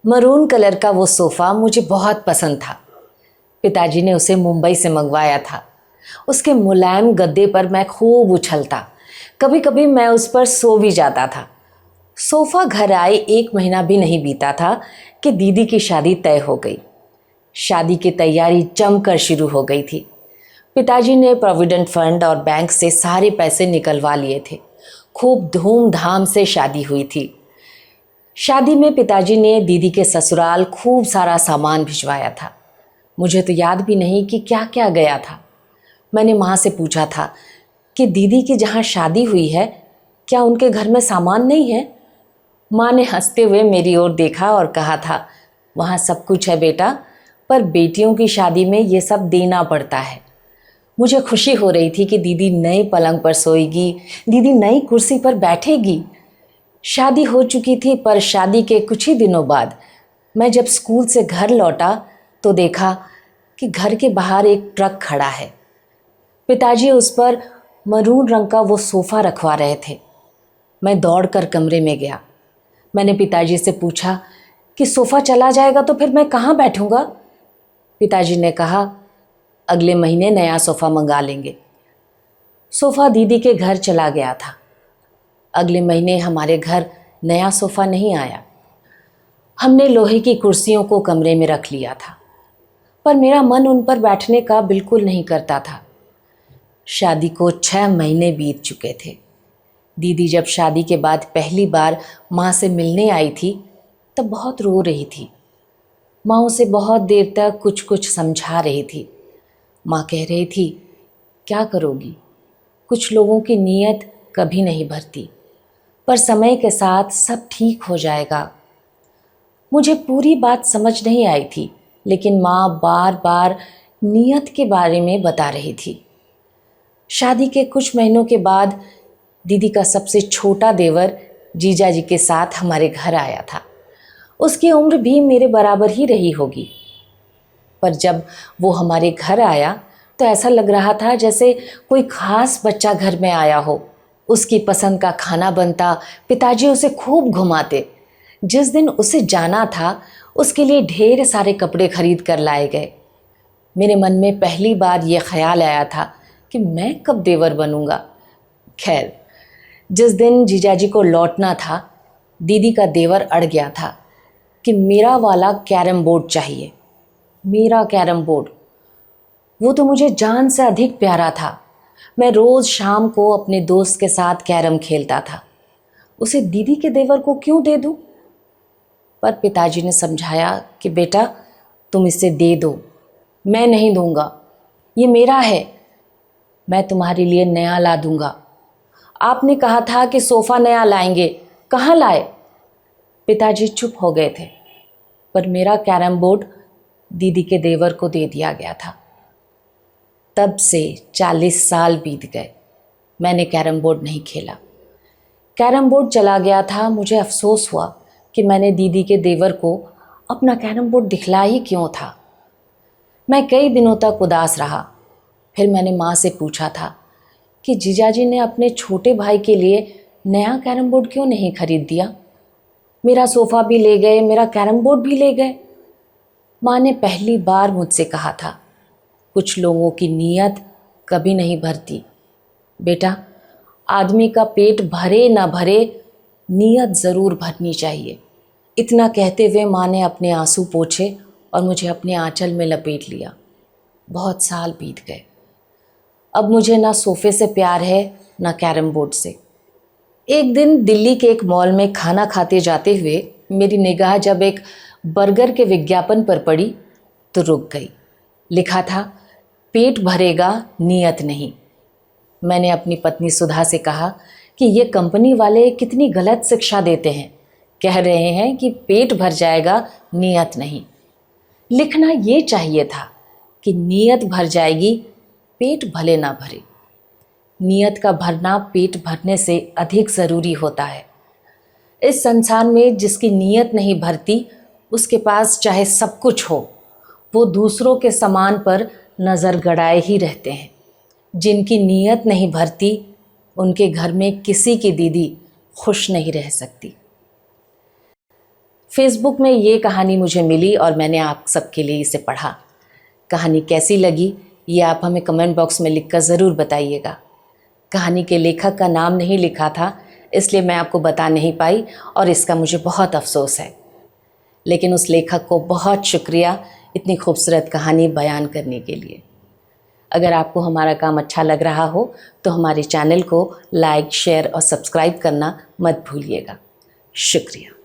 Maroon colour का वो sofa मुझे बहुत पसंद था। पिताजी ने उसे मुंबई से मंगवाया था। उसके मुलायम गद्दे पर मैं खूब उछलता, कभी कभी मैं उस पर सो भी जाता था। सोफ़ा घर आए 1 महीना भी नहीं बीता था कि दीदी की शादी तय हो गई। शादी की तैयारी जमकर शुरू हो गई थी। पिताजी ने प्रोविडेंट फंड और बैंक से सारे पैसे निकलवा लिए थे। खूब धूमधाम से शादी हुई थी। शादी में पिताजी ने दीदी के ससुराल खूब सारा सामान भिजवाया था। मुझे तो याद भी नहीं कि क्या क्या गया था। मैंने माँ से पूछा था कि दीदी की जहाँ शादी हुई है, क्या उनके घर में सामान नहीं है? माँ ने हंसते हुए मेरी ओर देखा और कहा था, वहाँ सब कुछ है बेटा, पर बेटियों की शादी में ये सब देना पड़ता है। मुझे खुशी हो रही थी कि दीदी नए पलंग पर सोएगी, दीदी नई कुर्सी पर बैठेगी। शादी हो चुकी थी, पर शादी के कुछ ही दिनों बाद मैं जब स्कूल से घर लौटा तो देखा कि घर के बाहर एक ट्रक खड़ा है। पिताजी उस पर मरून रंग का वो सोफ़ा रखवा रहे थे। मैं दौड़कर कमरे में गया। मैंने पिताजी से पूछा कि सोफ़ा चला जाएगा तो फिर मैं कहाँ बैठूंगा? पिताजी ने कहा, अगले महीने नया सोफ़ा मंगा लेंगे। सोफ़ा दीदी के घर चला गया था। अगले महीने हमारे घर नया सोफ़ा नहीं आया। हमने लोहे की कुर्सियों को कमरे में रख लिया था, पर मेरा मन उन पर बैठने का बिल्कुल नहीं करता था। शादी को 6 महीने बीत चुके थे। दीदी जब शादी के बाद पहली बार माँ से मिलने आई थी तब बहुत रो रही थी। माँ उसे बहुत देर तक कुछ कुछ समझा रही थी। माँ कह रही थी, क्या करोगी? कुछ लोगों की नीयत कभी नहीं भरती, पर समय के साथ सब ठीक हो जाएगा। मुझे पूरी बात समझ नहीं आई थी, लेकिन माँ बार बार नीयत के बारे में बता रही थी। शादी के कुछ महीनों के बाद दीदी का सबसे छोटा देवर जीजा जी के साथ हमारे घर आया था। उसकी उम्र भी मेरे बराबर ही रही होगी, पर जब वो हमारे घर आया तो ऐसा लग रहा था जैसे कोई खास बच्चा घर में आया हो। उसकी पसंद का खाना बनता, पिताजी उसे खूब घुमाते। जिस दिन उसे जाना था उसके लिए ढेर सारे कपड़े खरीद कर लाए गए। मेरे मन में पहली बार ये ख्याल आया था कि मैं कब देवर बनूंगा। खैर, जिस दिन जीजाजी को लौटना था, दीदी का देवर अड़ गया था कि मेरा वाला कैरम बोर्ड चाहिए। मेरा कैरम बोर्ड, वो तो मुझे जान से अधिक प्यारा था। मैं रोज़ शाम को अपने दोस्त के साथ कैरम खेलता था। उसे दीदी के देवर को क्यों दे दूं? पर पिताजी ने समझाया कि बेटा, तुम इसे दे दो। मैं नहीं दूंगा, ये मेरा है। मैं तुम्हारे लिए नया ला दूंगा। आपने कहा था कि सोफ़ा नया लाएंगे, कहाँ लाए? पिताजी चुप हो गए थे, पर मेरा कैरम बोर्ड दीदी के देवर को दे दिया गया था। तब से 40 साल बीत गए, मैंने कैरम बोर्ड नहीं खेला। कैरम बोर्ड चला गया था। मुझे अफसोस हुआ कि मैंने दीदी के देवर को अपना कैरम बोर्ड दिखला ही क्यों था। मैं कई दिनों तक उदास रहा। फिर मैंने माँ से पूछा था कि जीजाजी ने अपने छोटे भाई के लिए नया कैरम बोर्ड क्यों नहीं खरीद दिया? मेरा सोफ़ा भी ले गए, मेरा कैरम बोर्ड भी ले गए। माँ ने पहली बार मुझसे कहा था, कुछ लोगों की नीयत कभी नहीं भरती। बेटा, आदमी का पेट भरे ना भरे, नीयत ज़रूर भरनी चाहिए। इतना कहते हुए माँ ने अपने आंसू पोंछे और मुझे अपने आंचल में लपेट लिया। बहुत साल बीत गए। अब मुझे ना सोफ़े से प्यार है, ना कैरम बोर्ड से। एक दिन दिल्ली के एक मॉल में खाना खाते जाते हुए मेरी निगाह जब एक बर्गर के विज्ञापन पर पड़ी तो रुक गई। लिखा था, पेट भरेगा, नीयत नहीं। मैंने अपनी पत्नी सुधा से कहा कि ये कंपनी वाले कितनी गलत शिक्षा देते हैं। कह रहे हैं कि पेट भर जाएगा, नीयत नहीं। लिखना ये चाहिए था कि नीयत भर जाएगी, पेट भले ना भरे। नीयत का भरना पेट भरने से अधिक ज़रूरी होता है। इस संसार में जिसकी नीयत नहीं भरती, उसके पास चाहे सब कुछ हो, वो दूसरों के सामान पर नज़र गड़ाए ही रहते हैं। जिनकी नीयत नहीं भरती, उनके घर में किसी की दीदी खुश नहीं रह सकती। फेसबुक में ये कहानी मुझे मिली और मैंने आप सबके लिए इसे पढ़ा। कहानी कैसी लगी ये आप हमें कमेंट बॉक्स में लिखकर ज़रूर बताइएगा। कहानी के लेखक का नाम नहीं लिखा था, इसलिए मैं आपको बता नहीं पाई और इसका मुझे बहुत अफसोस है। लेकिन उस लेखक को बहुत शुक्रिया इतनी खूबसूरत कहानी बयान करने के लिए। अगर आपको हमारा काम अच्छा लग रहा हो तो हमारे चैनल को लाइक, शेयर और सब्सक्राइब करना मत भूलिएगा। शुक्रिया।